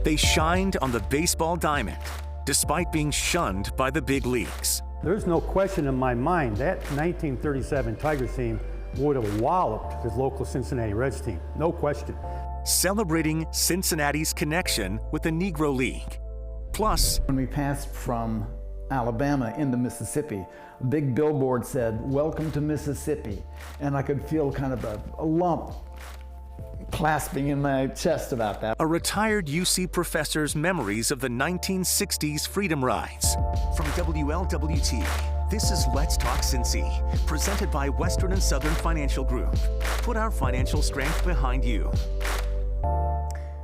They shined on the baseball diamond, despite being shunned by the big leagues. There's no question in my mind that 1937 Tigers team would have walloped his local Cincinnati Reds team, no question. Celebrating Cincinnati's connection with the Negro League. Plus, when we passed from Alabama into Mississippi, a big billboard said, "Welcome to Mississippi," and I could feel kind of a lump clasping in my chest about that. A retired UC professor's memories of the 1960s freedom rides. From WLWT, this is Let's Talk Cincy, presented by Western and Southern Financial Group. Put our financial strength behind you.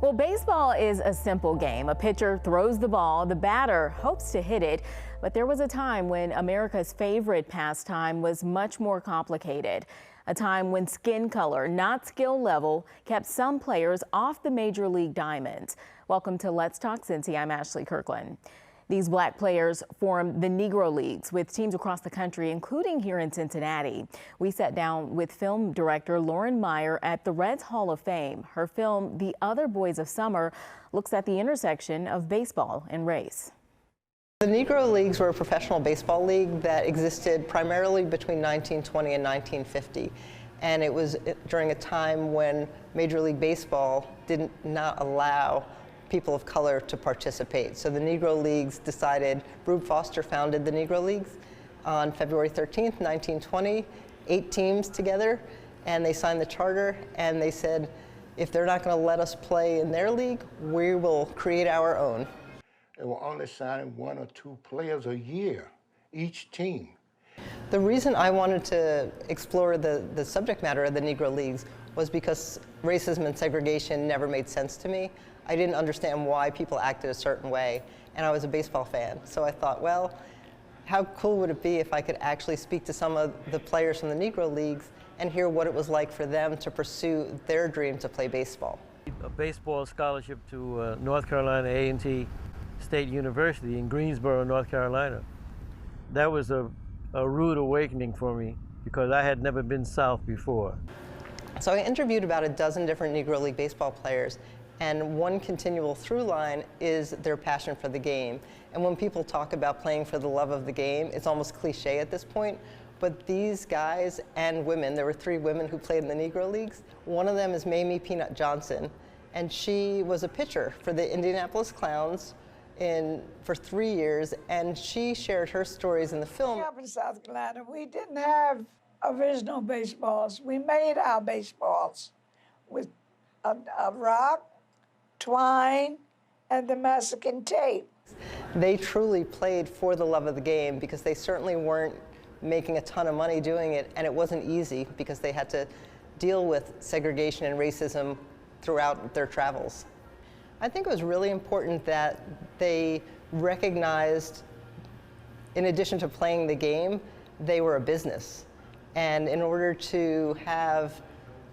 Well, baseball is a simple game. A pitcher throws the ball, the batter hopes to hit it, but there was a time when America's favorite pastime was much more complicated. A time when skin color, not skill level, kept some players off the major league diamond. Welcome to Let's Talk Cincy. I'm Ashley Kirkland. These black players formed the Negro Leagues with teams across the country, including here in Cincinnati. We sat down with film director Lauren Meyer at the Reds Hall of Fame. Her film, The Other Boys of Summer, looks at the intersection of baseball and race. The Negro Leagues were a professional baseball league that existed primarily between 1920 and 1950. And it was during a time when Major League Baseball did not allow people of color to participate. So the Negro Leagues decided, Rube Foster founded the Negro Leagues on February 13th, 1920, 8 teams together, and they signed the charter, and they said, if they're not going to let us play in their league, we will create our own. They were only signing 1 or 2 players a year, each team. The reason I wanted to explore the subject matter of the Negro Leagues was because racism and segregation never made sense to me. I didn't understand why people acted a certain way, and I was a baseball fan. So I thought, well, how cool would it be if I could actually speak to some of the players from the Negro Leagues and hear what it was like for them to pursue their dream to play baseball. A baseball scholarship to North Carolina A&T State University in Greensboro, North Carolina. That was a rude awakening for me because I had never been south before. So I interviewed about a dozen different Negro League baseball players, and one continual through line is their passion for the game. And when people talk about playing for the love of the game, it's almost cliche at this point, but these guys and women, there were 3 women who played in the Negro Leagues. One of them is Mamie Peanut Johnson, and she was a pitcher for the Indianapolis Clowns for 3 years, and she shared her stories in the film. Up in South Carolina, we didn't have original baseballs. We made our baseballs with a rock, twine, and the Mexican tape. They truly played for the love of the game because they certainly weren't making a ton of money doing it, and it wasn't easy because they had to deal with segregation and racism throughout their travels. I think it was really important that they recognized, in addition to playing the game, they were a business. And in order to have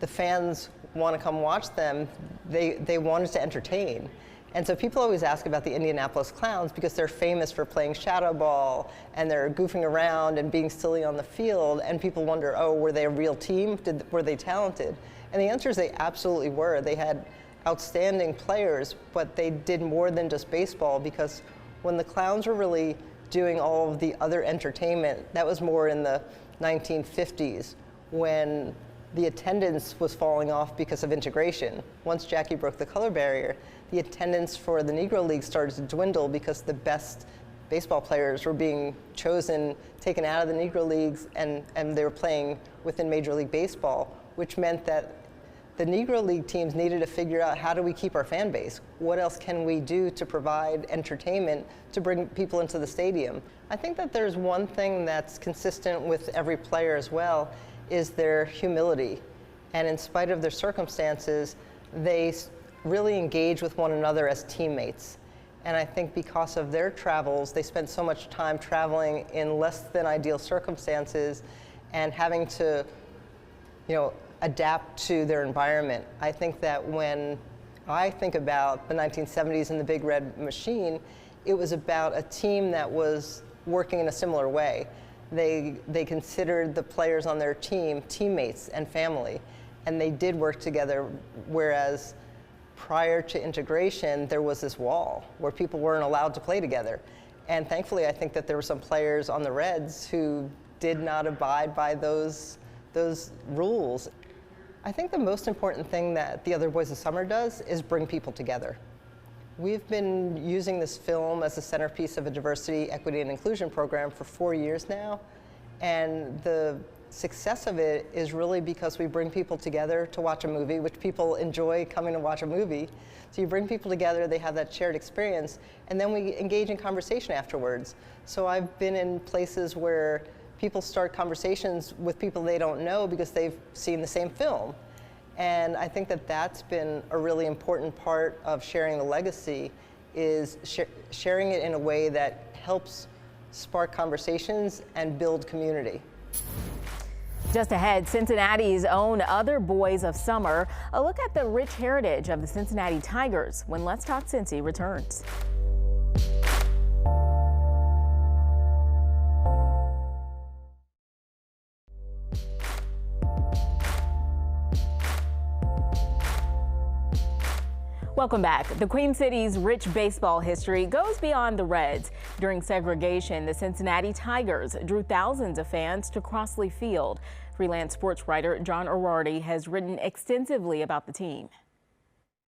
the fans want to come watch them, they wanted to entertain. And so people always ask about the Indianapolis Clowns because they're famous for playing shadow ball and they're goofing around and being silly on the field, and people wonder, oh, were they a real team? Were they talented? And the answer is they absolutely were. They had outstanding players, but they did more than just baseball, because when the Clowns were really doing all of the other entertainment, that was more in the 1950s when the attendance was falling off because of integration. Once Jackie broke the color barrier, the attendance for the Negro League started to dwindle because the best baseball players were being chosen, taken out of the Negro Leagues, and they were playing within Major League Baseball, which meant that the Negro League teams needed to figure out, how do we keep our fan base? What else can we do to provide entertainment to bring people into the stadium? I think that there's one thing that's consistent with every player as well, is their humility. And in spite of their circumstances, they really engage with one another as teammates. And I think because of their travels, they spent so much time traveling in less than ideal circumstances and having to, adapt to their environment. I think that when I think about the 1970s and the Big Red Machine, it was about a team that was working in a similar way. They considered the players on their team teammates and family, and they did work together, whereas prior to integration, there was this wall where people weren't allowed to play together. And thankfully, I think that there were some players on the Reds who did not abide by those rules. I think the most important thing that The Other Boys of Summer does is bring people together. We've been using this film as a centerpiece of a diversity, equity, and inclusion program for 4 years now. And the success of it is really because we bring people together to watch a movie, which people enjoy coming to watch a movie. So you bring people together, they have that shared experience, and then we engage in conversation afterwards. So I've been in places where people start conversations with people they don't know because they've seen the same film. And I think that that's been a really important part of sharing the legacy, is sharing it in a way that helps spark conversations and build community. Just ahead, Cincinnati's own Other Boys of Summer. A look at the rich heritage of the Cincinnati Tigers when Let's Talk Cincy returns. Welcome back. The Queen City's rich baseball history goes beyond the Reds. During segregation, the Cincinnati Tigers drew thousands of fans to Crossley Field. Freelance sports writer John O'Rourke has written extensively about the team.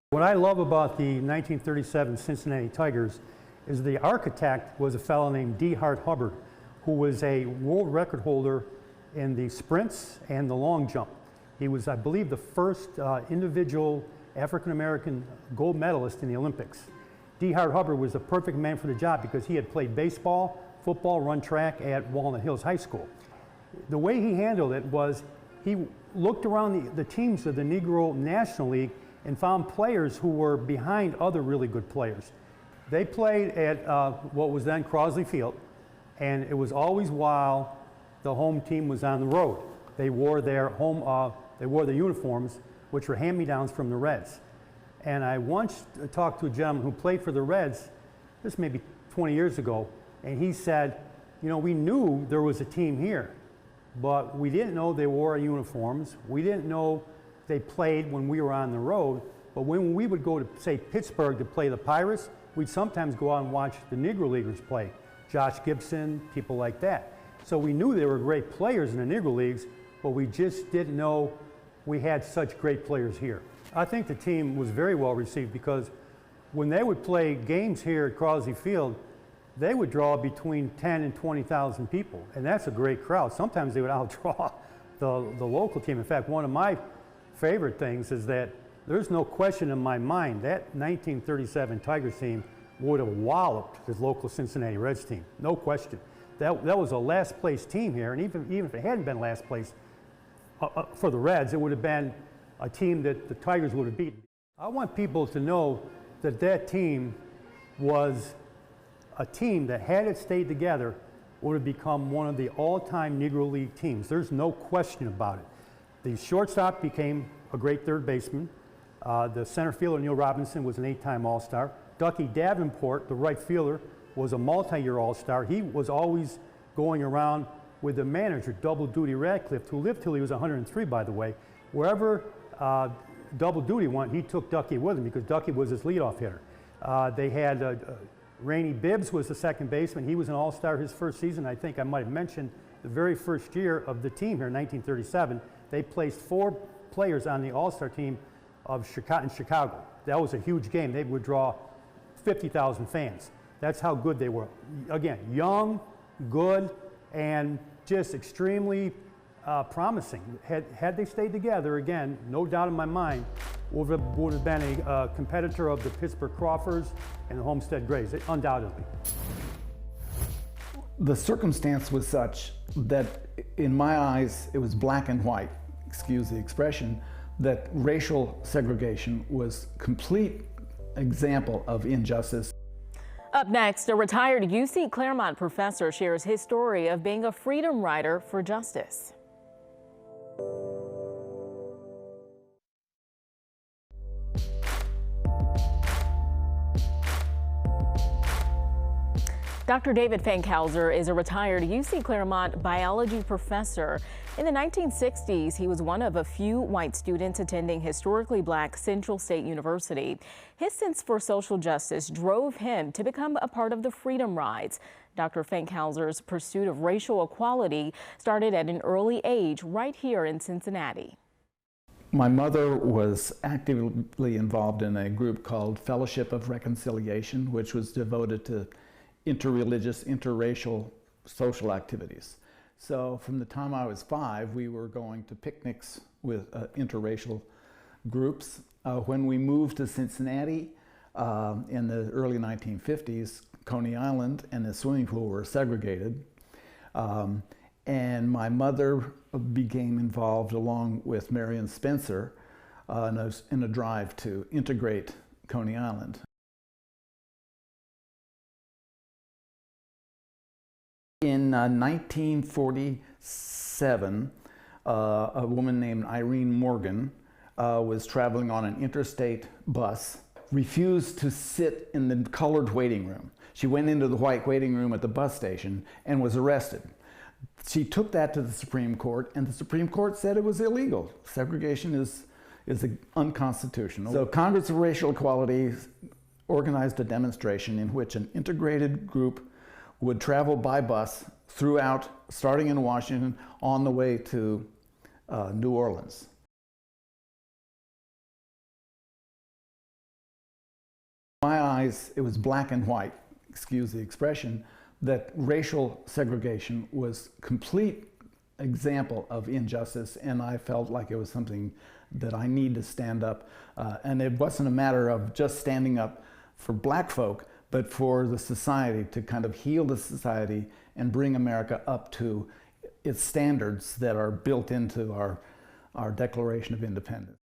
What I love about the 1937 Cincinnati Tigers is the architect was a fellow named D. Hart Hubbard, who was a world record holder in the sprints and the long jump. He was, I believe, the first individual African-American gold medalist in the Olympics. D. Hart Hubbard was the perfect man for the job because he had played baseball, football, run track at Walnut Hills High School. The way he handled it was he looked around the teams of the Negro National League and found players who were behind other really good players. They played at what was then Crossley Field, and it was always while the home team was on the road. They wore their uniforms, which were hand-me-downs from the Reds. And I once talked to a gentleman who played for the Reds, this may be 20 years ago, and he said, you know, we knew there was a team here, but we didn't know they wore uniforms. We didn't know they played when we were on the road, but when we would go to, say, Pittsburgh to play the Pirates, we'd sometimes go out and watch the Negro Leaguers play. Josh Gibson, people like that. So we knew they were great players in the Negro Leagues, but we just didn't know we had such great players here. I think the team was very well received because when they would play games here at Crossley Field, they would draw between 10 and 20,000 people, and that's a great crowd. Sometimes they would outdraw the local team. In fact, one of my favorite things is that there's no question in my mind that 1937 Tigers team would have walloped this local Cincinnati Reds team, no question. That was a last place team here, and even if it hadn't been last place, for the Reds, it would have been a team that the Tigers would have beaten. I want people to know that that team was a team that, had it stayed together, would have become one of the all-time Negro League teams. There's no question about it. The shortstop became a great third baseman. The center fielder, Neil Robinson, was an 8-time All-Star. Ducky Davenport, the right fielder, was a multi-year All-Star. He was always going around with the manager, Double Duty Radcliffe, who lived till he was 103, by the way. Wherever Double Duty went, he took Ducky with him because Ducky was his leadoff hitter. They had Rainey Bibbs was the second baseman. He was an All-Star his first season. I think I might have mentioned the very first year of the team here in 1937. They placed 4 players on the All-Star team of Chicago. That was a huge game. They would draw 50,000 fans. That's how good they were. Again, young, good, and just extremely promising. Had they stayed together, again, no doubt in my mind, would have been a competitor of the Pittsburgh Crawfords and the Homestead Grays, undoubtedly. The circumstance was such that, in my eyes, it was black and white, excuse the expression, that racial segregation was a complete example of injustice. Up next, a retired UC Claremont professor shares his story of being a freedom rider for justice. Dr. David Fankhauser is a retired UC Claremont biology professor. In the 1960s, he was one of a few white students attending historically black Central State University. His sense for social justice drove him to become a part of the Freedom Rides. Dr. Fankhauser's pursuit of racial equality started at an early age right here in Cincinnati. My mother was actively involved in a group called Fellowship of Reconciliation, which was devoted to interreligious, interracial social activities. So from the time I was 5, we were going to picnics with interracial groups. When we moved to Cincinnati in the early 1950s, Coney Island and the swimming pool were segregated. And my mother became involved along with Marion Spencer in a drive to integrate Coney Island. In 1947, a woman named Irene Morgan was traveling on an interstate bus, refused to sit in the colored waiting room. She went into the white waiting room at the bus station and was arrested. She took that to the Supreme Court, and the Supreme Court said it was illegal. Segregation is unconstitutional. So Congress of Racial Equality organized a demonstration in which an integrated group would travel by bus throughout, starting in Washington, on the way to New Orleans. In my eyes, it was black and white, excuse the expression, that racial segregation was a complete example of injustice, and I felt like it was something that I need to stand up. And it wasn't a matter of just standing up for black folk, but for the society, to kind of heal the society and bring America up to its standards that are built into our Declaration of Independence.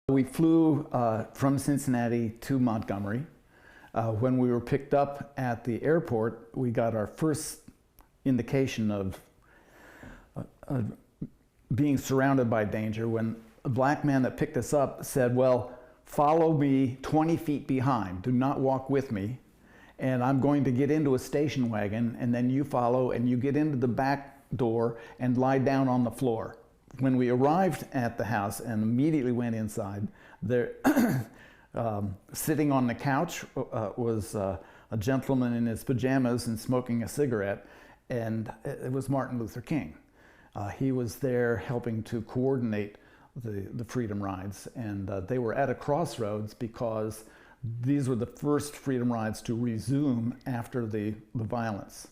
We flew from Cincinnati to Montgomery. When we were picked up at the airport, we got our first indication of being surrounded by danger when a black man that picked us up said, well, follow me 20 feet behind. Do not walk with me. And I'm going to get into a station wagon, and then you follow and you get into the back door and lie down on the floor. When we arrived at the house and immediately went inside, there, sitting on the couch was a gentleman in his pajamas and smoking a cigarette, and it was Martin Luther King. He was there helping to coordinate the Freedom Rides, and they were at a crossroads because these were the first Freedom Rides to resume after the violence.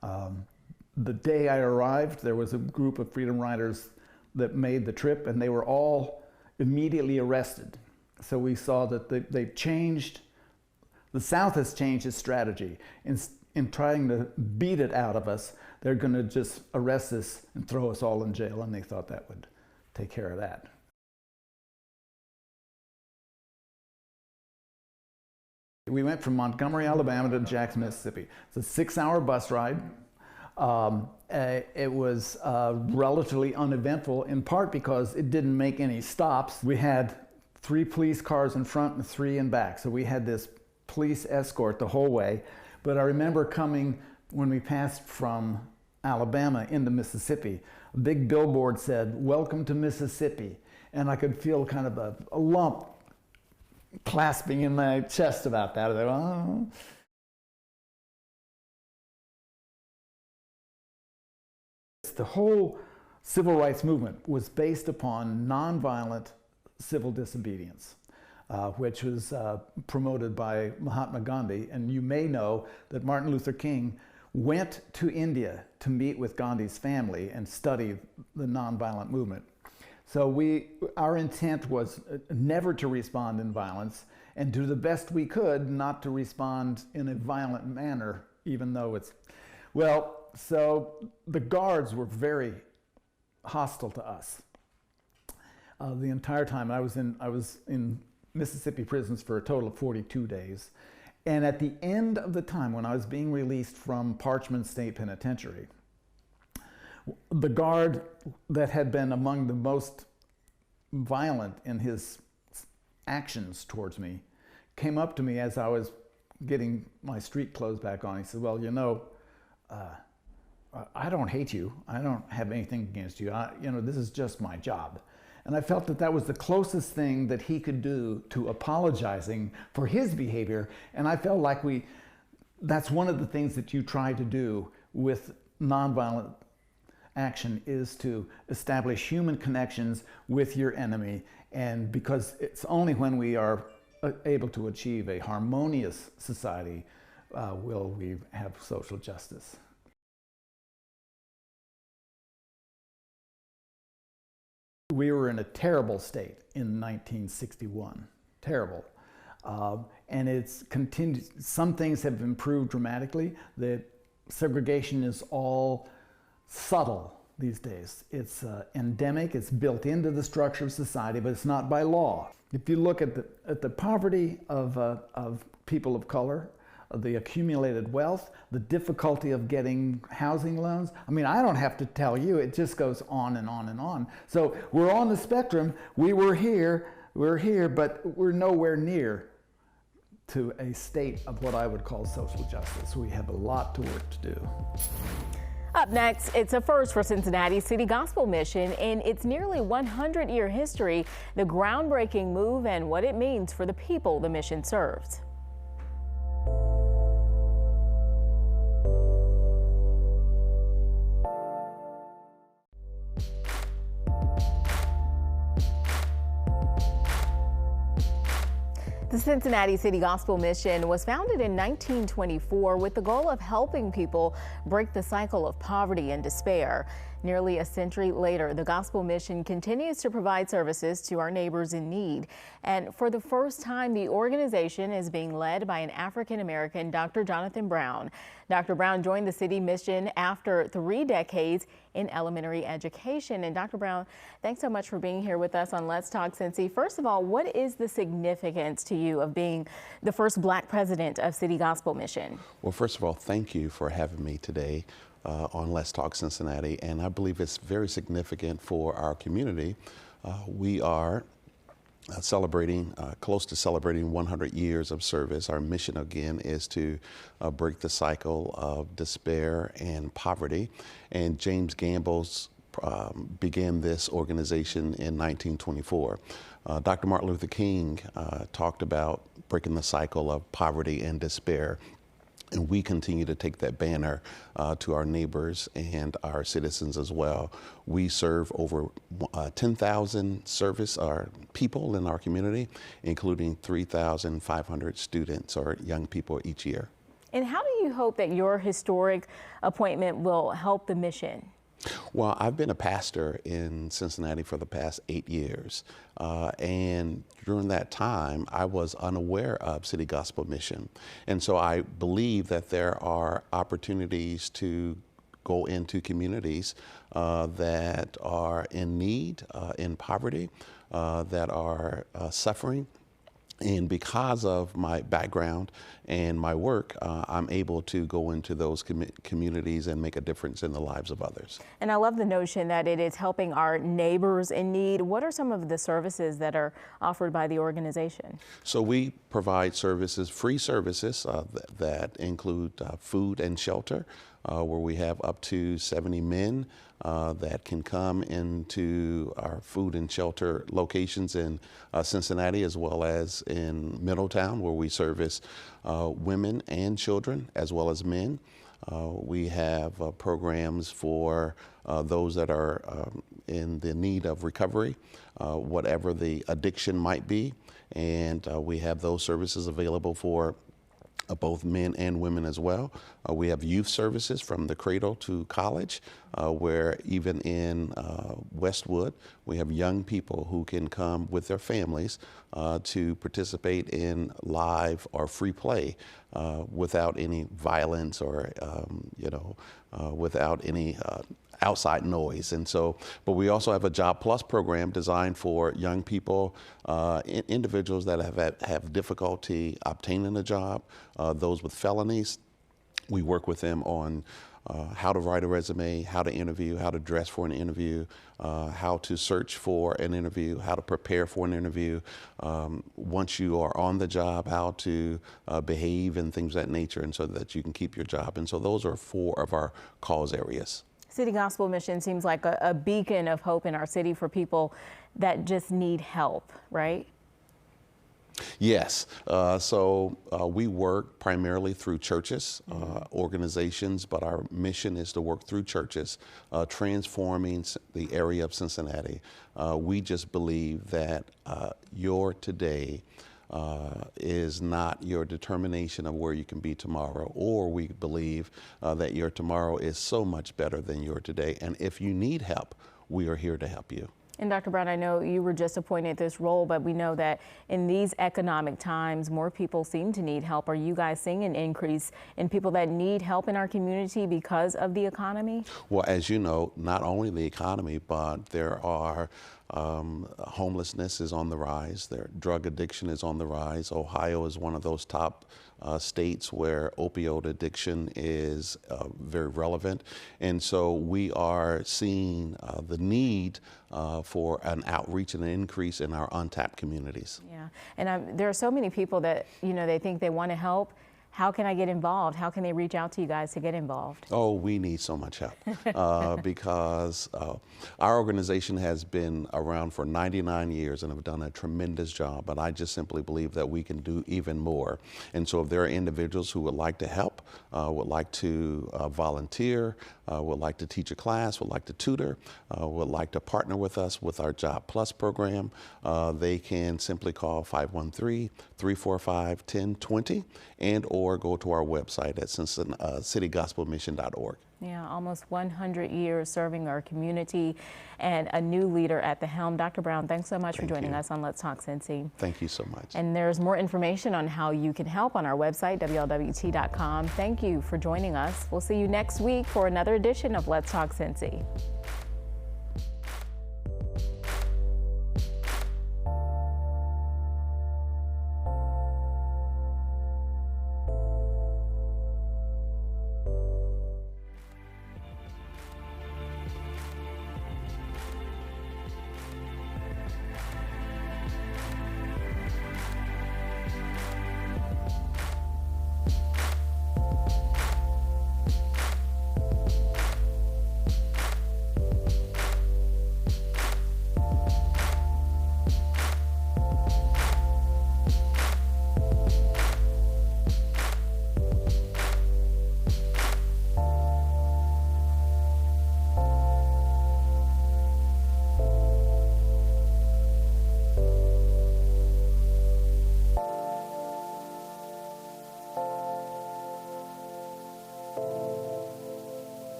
The day I arrived, there was a group of Freedom Riders that made the trip, and they were all immediately arrested. So we saw that they've changed, the South has changed its strategy. In trying to beat it out of us, they're going to just arrest us and throw us all in jail, and they thought that would take care of that. We went from Montgomery, Alabama to Jackson, Mississippi. It's a 6-hour bus ride. It was relatively uneventful, in part because it didn't make any stops. We had 3 police cars in front and 3 in back, so we had this police escort the whole way. But I remember coming, when we passed from Alabama into Mississippi, a big billboard said, "Welcome to Mississippi," and I could feel kind of a lump clasping in my chest about that. I thought, oh. The whole civil rights movement was based upon nonviolent civil disobedience, which was promoted by Mahatma Gandhi. And you may know that Martin Luther King went to India to meet with Gandhi's family and study the nonviolent movement. So our intent was never to respond in violence, and do the best we could not to respond in a violent manner, even though it's, well, so the guards were very hostile to us the entire time. I was in Mississippi prisons for a total of 42 days. And at the end of the time, when I was being released from Parchman State Penitentiary, the guard that had been among the most violent in his actions towards me came up to me as I was getting my street clothes back on. He said, well, you know, I don't hate you. I don't have anything against you. You know, this is just my job. And I felt that that was the closest thing that he could do to apologizing for his behavior. And I felt like that's one of the things that you try to do with nonviolent action, is to establish human connections with your enemy. And because it's only when we are able to achieve a harmonious society will we have social justice. We were in a terrible state in 1961, terrible. And it's continued. Some things have improved dramatically. That segregation is all subtle these days. It's endemic, it's built into the structure of society, but it's not by law. If you look at the poverty of people of color, the accumulated wealth, the difficulty of getting housing loans, I mean, I don't have to tell you, it just goes on and on and on. So we're on the spectrum. We're here, but we're nowhere near to a state of what I would call social justice. We have a lot to work to do. Up next, it's a first for Cincinnati City Gospel Mission in its nearly 100-year history, the groundbreaking move and what it means for the people the mission serves. The Cincinnati City Gospel Mission was founded in 1924 with the goal of helping people break the cycle of poverty and despair. Nearly a century later, the Gospel Mission continues to provide services to our neighbors in need. And for the first time, the organization is being led by an African-American, Dr. Jonathan Brown. Dr. Brown joined the City Mission after 3 decades in elementary education. And Dr. Brown, thanks so much for being here with us on Let's Talk Cincy. First of all, what is the significance to you of being the first Black president of City Gospel Mission? Well, first of all, thank you for having me today on Let's Talk Cincinnati, and I believe it's very significant for our community. We are close to celebrating 100 years of service. Our mission, again, is to break the cycle of despair and poverty. And James Gambles began this organization in 1924. Dr. Martin Luther King talked about breaking the cycle of poverty and despair. And we continue to take that banner to our neighbors and our citizens as well. We serve over 10,000 people in our community, including 3,500 students or young people each year. And how do you hope that your historic appointment will help the mission? Well, I've been a pastor in Cincinnati for the past 8 years. And during that time, I was unaware of City Gospel Mission. And so I believe that there are opportunities to go into communities that are in need, in poverty, that are suffering. And because of my background and my work, I'm able to go into those communities and make a difference in the lives of others. And I love the notion that it is helping our neighbors in need. What are some of the services that are offered by the organization? So we provide services, free services that include food and shelter, where we have up to 70 men that can come into our food and shelter locations in Cincinnati, as well as in Middletown, where we service women and children as well as men. We have programs for those that are in the need of recovery, whatever the addiction might be, and we have those services available for both men and women as well. We have youth services from the cradle to college, where even in Westwood, we have young people who can come with their families to participate in live or free play without any violence or, without any outside noise. And so, but we also have a Job Plus program designed for young people, individuals that have difficulty obtaining a job, those with felonies. We work with them on how to write a resume, how to interview, how to dress for an interview, how to search for an interview, how to prepare for an interview. Once you are on the job, how to behave and things of that nature, and so that you can keep your job. And so those are 4 of our cause areas. City Gospel Mission seems like a beacon of hope in our city for people that just need help, right? Yes. So we work primarily through churches, organizations, but our mission is to work through churches, transforming the area of Cincinnati. We just believe that your today is not your determination of where you can be tomorrow, or we believe that your tomorrow is so much better than your today. And if you need help, we are here to help you. And Dr. Brown, I know you were just appointed this role, but we know that in these economic times, more people seem to need help. Are you guys seeing an increase in people that need help in our community because of the economy? Well, as you know, not only the economy, but there are homelessness is on the rise. Drug addiction is on the rise. Ohio is one of those top states where opioid addiction is very relevant. And so we are seeing the need for an outreach and an increase in our untapped communities. Yeah, and there are so many people that, you know, they think they want to help. How can I get involved? How can they reach out to you guys to get involved? Oh, we need so much help because our organization has been around for 99 years and have done a tremendous job. But I just simply believe that we can do even more. And so if there are individuals who would like to help, would like to volunteer, would like to teach a class, would like to tutor, would like to partner with us with our Job Plus program, they can simply call 513-345-1020 and or go to our website at citygospelmission.org. Yeah, almost 100 years serving our community and a new leader at the helm. Dr. Brown, thanks so much for joining us on Let's Talk Cincy. Thank you so much. And there's more information on how you can help on our website, WLWT.com. Thank you for joining us. We'll see you next week for another edition of Let's Talk Cincy.